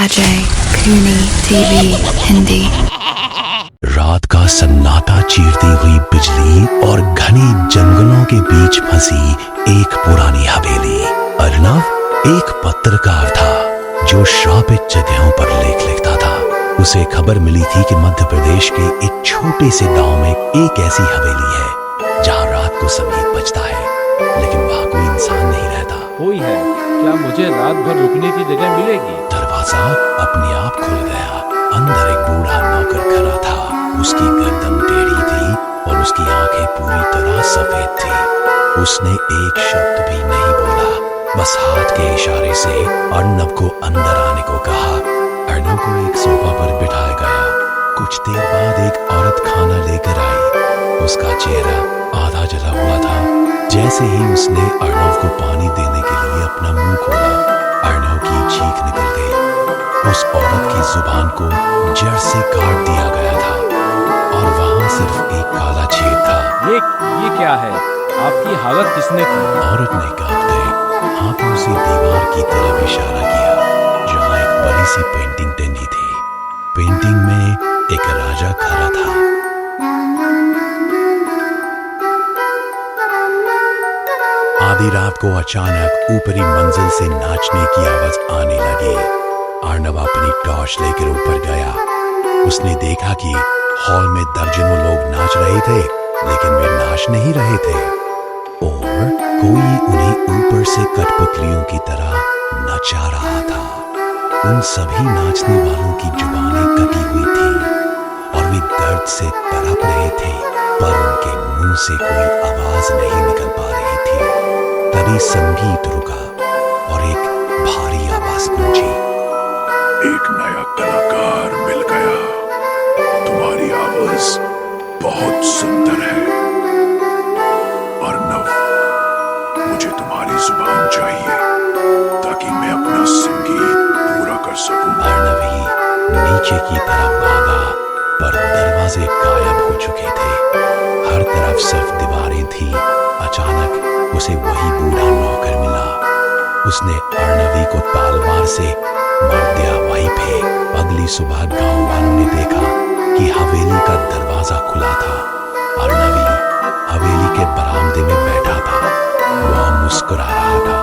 Ajay Kuni TV Hindi। रात का सन्नाटा चीरती हुई बिजली और घने जंगलों के बीच फंसी एक पुरानी हवेली। अर्नव एक पत्रकार था जो श्रापित जगहों पर लेख लिखता था। उसे खबर मिली थी कि मध्य प्रदेश के एक छोटे से गांव में एक ऐसी हवेली है जहां रात को संगीत बजता है, लेकिन वहां कोई इंसान नहीं रहता। कोई है क्या? मुझे रात भर रुकने की जगह मिलेगी? दरवाजा अपने आप खुल गया। अंदर एक बूढ़ा नौकर खड़ा था। उसकी गर्दन टेढ़ी थी और उसकी आंखें पूरी तरह सफेद थी। उसने एक शब्द भी नहीं बोला, बस हाथ के इशारे से अर्नव को अंदर आने को कहा। अर्नव को एक सोफा पर बिठाया गया। कुछ देर बाद एक औरत खाना लेकर आई। उसका चेहरा आधा जला हुआ था। जैसे ही उसने अर्नव को पानी देने के लिए अपना मुंह खोला, अर्नव की चीख निकल गई। उस औरत की जुबान को जड़ से काट दिया गया था और वहां सिर्फ एक काला छेद था। ये क्या है? आपकी हालत किसने की? औरत ने कांपते हाथों से दीवार की तरफ इशारा किया जहां एक बड़ी सी पेंटिंग टंगी थी। पेंटिंग में एक राजा खड़ा था। आधी रात को अचानक ऊपरी मंजिल से नाचने की आवाज आने लगी। अर्नव अपनी टॉर्च लेकर ऊपर गया। उसने देखा कि हॉल में दर्जनों लोग नाच रहे थे, लेकिन वे नाच नहीं रहे थे और कोई उन्हें ऊपर से कठपुतलियों की तरह नचा रहा था। उन सभी नाचने वालों की जुबानें कटी हुई थी और वे दर्द से तड़प रहे थे, पर उनके मुंह से कोई आवाज नहीं निकल पा रही थी। तभी संगीत रुका और एक भारी आवाज गूंजी। एक नया कलाकार मिल गया। तुम्हारी आवाज बहुत सुंदर है अर्नव। मुझे तुम्हारी जुबान चाहिए ताकि मैं अपना संगीत पूरा कर सकूं। अर्नव ही नीचे की तरफ भागा, पर दरवाजे गायब हो चुके थे। हर तरफ सिर्फ दीवारें थी। अचानक उसे वही बूढ़ा नौकर मिला। उसने अर्नवी को तलवार से मार दिया। वहीं पे अगली सुबह गांव वालों ने देखा कि हवेली का दरवाजा खुला था। अर्नवी हवेली के बरामदे में बैठा था। वह मुस्कुरा रहा था।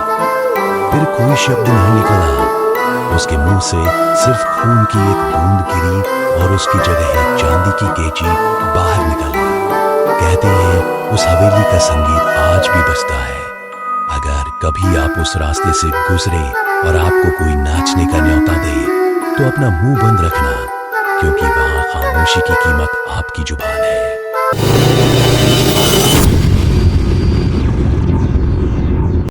फिर कोई शब्द नहीं निकला। उसके मुंह से सिर्फ खून की एक बूंद गिरी और उसकी जगह एक चांदी की कैंची बाहर निकल गई। कहते हैं उस हवेली का संगीत आज भी बजता है। अगर कभी आप उस रास्ते से गुजरे और आपको कोई नाचने का न्योता दे, तो अपना मुंह बंद रखना, क्योंकि वहां खामोशी की कीमत आपकी जुबान है।